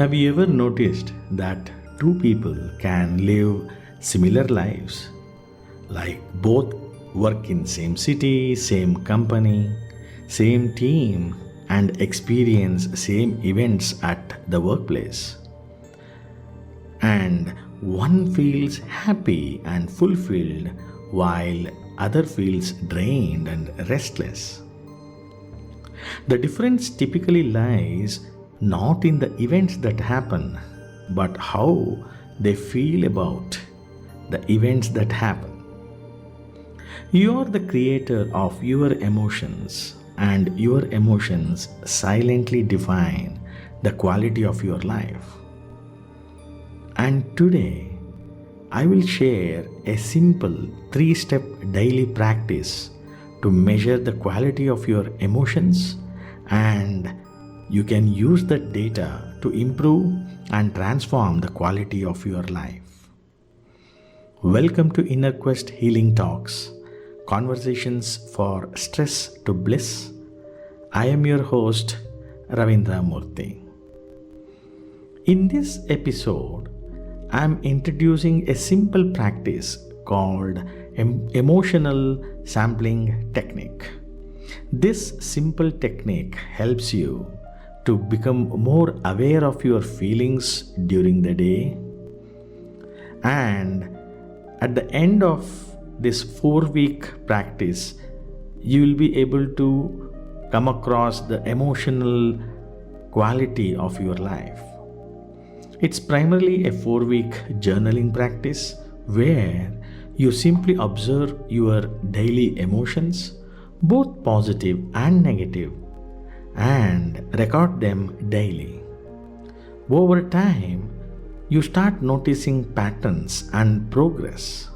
Have you ever noticed that two people can live similar lives? Like both work in same city, same company, same team and experience same events at the workplace. And one feels happy and fulfilled while other feels drained and restless. The difference typically lies not in the events that happen, but how they feel about the events that happen. You are the creator of your emotions, and your emotions silently define the quality of your life. And today, I will share a simple 3-step daily practice to measure the quality of your emotions, and you can use that data to improve and transform the quality of your life. Welcome to InnerQuest Healing Talks, conversations for stress to bliss. I am your host, Ravindra Murthy. In this episode, I am introducing a simple practice called emotional sampling technique. This simple technique helps you to become more aware of your feelings during the day, and at the end of this 4-week practice you will be able to come across the emotional quality of your life. It's primarily a 4-week journaling practice where you simply observe your daily emotions, both positive and negative, and record them daily. Over time, you start noticing patterns and progress.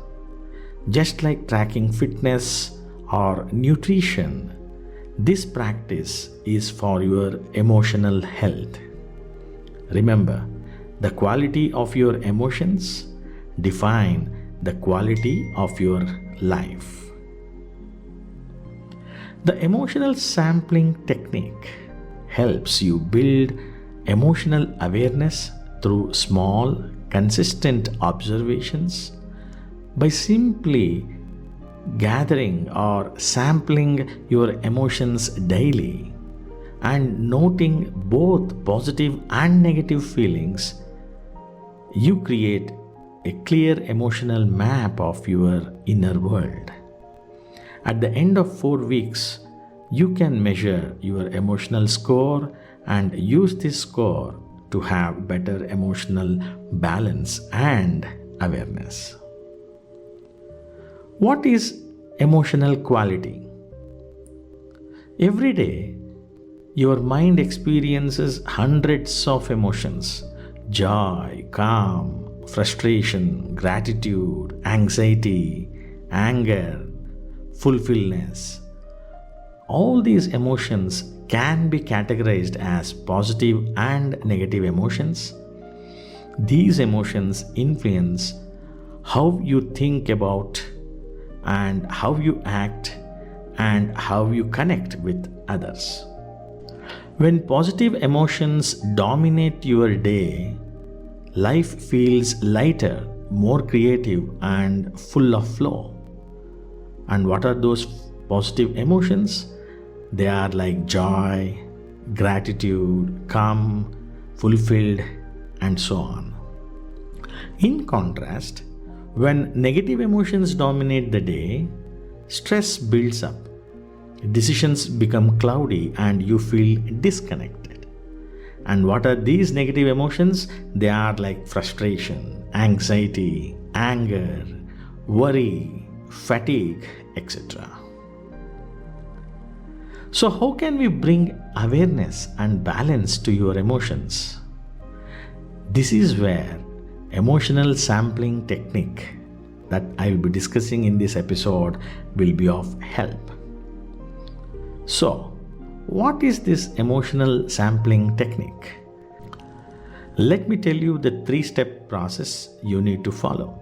Just like tracking fitness or nutrition, this practice is for your emotional health. Remember, the quality of your emotions define the quality of your life. The emotional sampling technique helps you build emotional awareness through small, consistent observations. By simply gathering or sampling your emotions daily and noting both positive and negative feelings, you create a clear emotional map of your inner world. At the end of 4 weeks, you can measure your emotional score and use this score to have better emotional balance and awareness. What is emotional quality? Every day, your mind experiences hundreds of emotions: joy, calm, frustration, gratitude, anxiety, anger, fulfillment. All these emotions can be categorized as positive and negative emotions. These emotions influence how you think about and how you act and how you connect with others. When positive emotions dominate your day, life feels lighter, more creative, and full of flow. And what are those positive emotions? They are like joy, gratitude, calm, fulfilled, and so on. In contrast, when negative emotions dominate the day, stress builds up, decisions become cloudy, and you feel disconnected. And what are these negative emotions? They are like frustration, anxiety, anger, worry, fatigue, etc. So, how can we bring awareness and balance to your emotions? This is where emotional sampling technique that I will be discussing in this episode will be of help. So, what is this emotional sampling technique? Let me tell you the 3-step process you need to follow.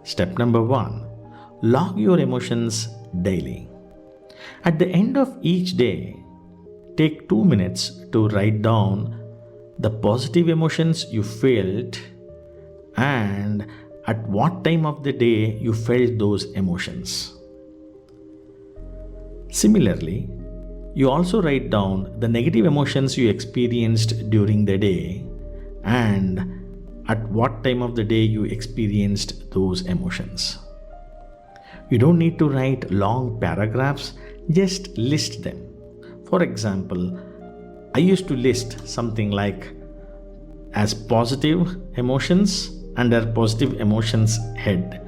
Step number 1, log your emotions daily. At the end of each day, take 2 minutes to write down the positive emotions you felt and at what time of the day you felt those emotions. Similarly, you also write down the negative emotions you experienced during the day and at what time of the day you experienced those emotions. You don't need to write long paragraphs, just list them. For example, I used to list something like as positive emotions under positive emotions head.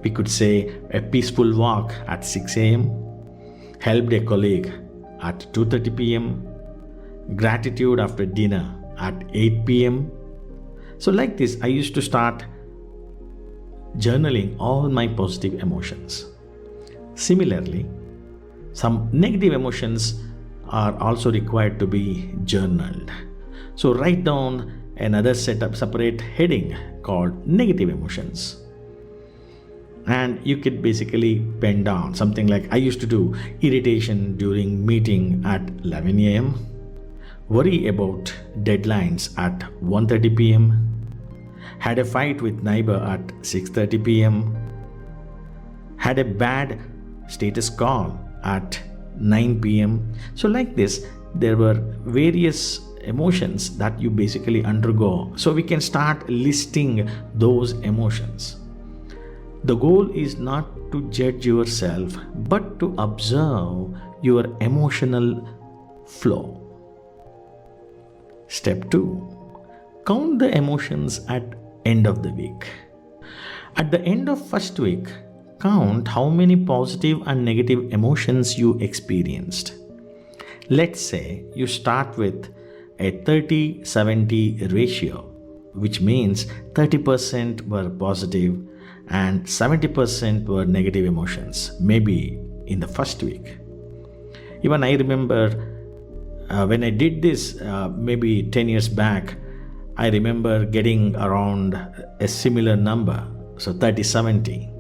We could say a peaceful walk at 6 a.m., helped a colleague at 2:30 p.m., gratitude after dinner at 8 p.m. So like this, I used to start journaling all my positive emotions. Similarly, some negative emotions are also required to be journaled. So write down another separate heading called negative emotions. And you could basically pen down something like I used to do irritation during meeting at 11 a.m., worry about deadlines at 1:30 p.m., had a fight with neighbor at 6:30 p.m., had a bad status call at 9 p.m. So like this, there were various emotions that you basically undergo. So we can start listing those emotions. The goal is not to judge yourself, but to observe your emotional flow. Step 2. Count the emotions at end of the week. At the end of first week, count how many positive and negative emotions you experienced. Let's say you start with a 30-70 ratio, which means 30% were positive and 70% were negative emotions, maybe in the first week. Even I remember when I did this maybe 10 years back, I remember getting around a similar number, so 30-70.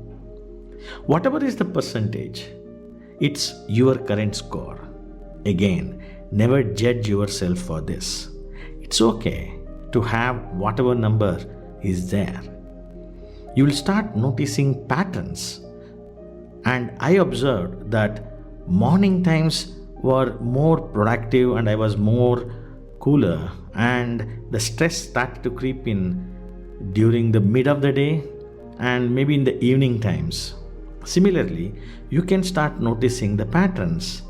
Whatever is the percentage, it's your current score. Again, never judge yourself for this. It's okay to have whatever number is there. You will start noticing patterns. And I observed that morning times were more productive and I was more cooler, and the stress started to creep in during the mid of the day and maybe in the evening times. Similarly, you can start noticing the patterns.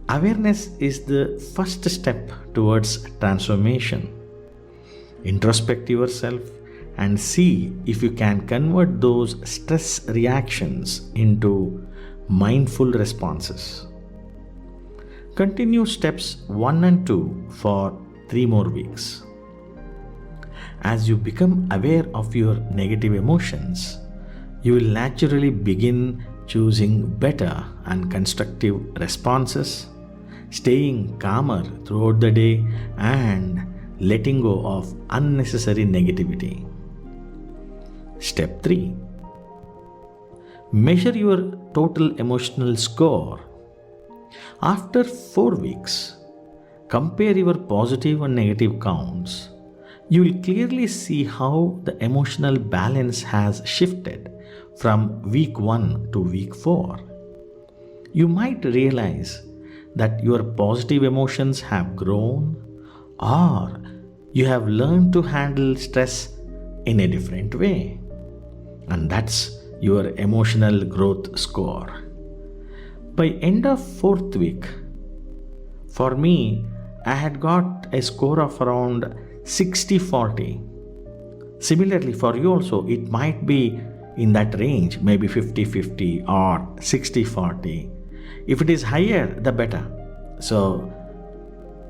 Awareness is the first step towards transformation. Introspect yourself and see if you can convert those stress reactions into mindful responses. Continue steps 1 and 2 for 3 more weeks. As you become aware of your negative emotions, you will naturally begin choosing better and constructive responses, staying calmer throughout the day, and letting go of unnecessary negativity. Step 3. Measure your total emotional score. After 4 weeks, compare your positive and negative counts. You will clearly see how the emotional balance has shifted from week 1 to week 4. You might realize that your positive emotions have grown, or you have learned to handle stress in a different way. And that's your emotional growth score. By end of 4th week, for me, I had got a score of around 60-40. Similarly, for you also, it might be in that range, maybe 50-50 or 60-40. If it is higher, the better. So,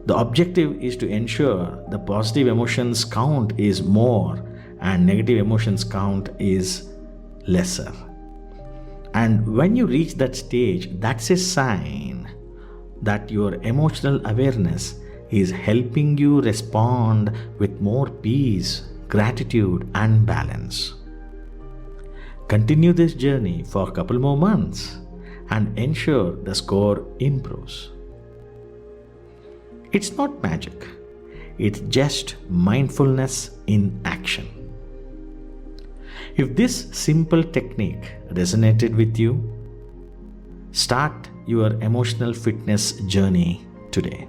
the objective is to ensure the positive emotions count is more and negative emotions count is lesser. And when you reach that stage, that's a sign that your emotional awareness is helping you respond with more peace, gratitude, and balance. Continue this journey for a couple more months and ensure the score improves. It's not magic. It's just mindfulness in action. If this simple technique resonated with you, start your emotional fitness journey today.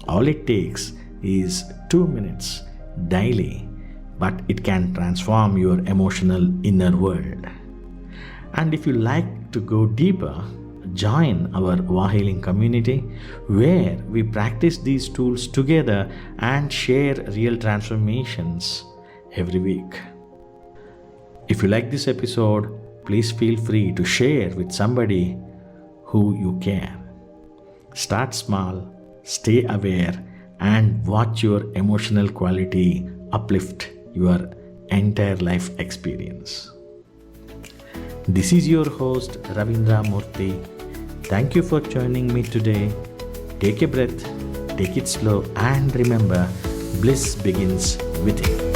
All it takes is 2 minutes daily, but it can transform your emotional inner world. And if you like to go deeper, join our VA Healing community where we practice these tools together and share real transformations every week. If you like this episode, please feel free to share with somebody who you care. Start small, stay aware, and watch your emotional quality uplift your entire life experience. This is your host Ravindra Murthy. Thank you for joining me today. Take a breath, take it slow, and remember, bliss begins within.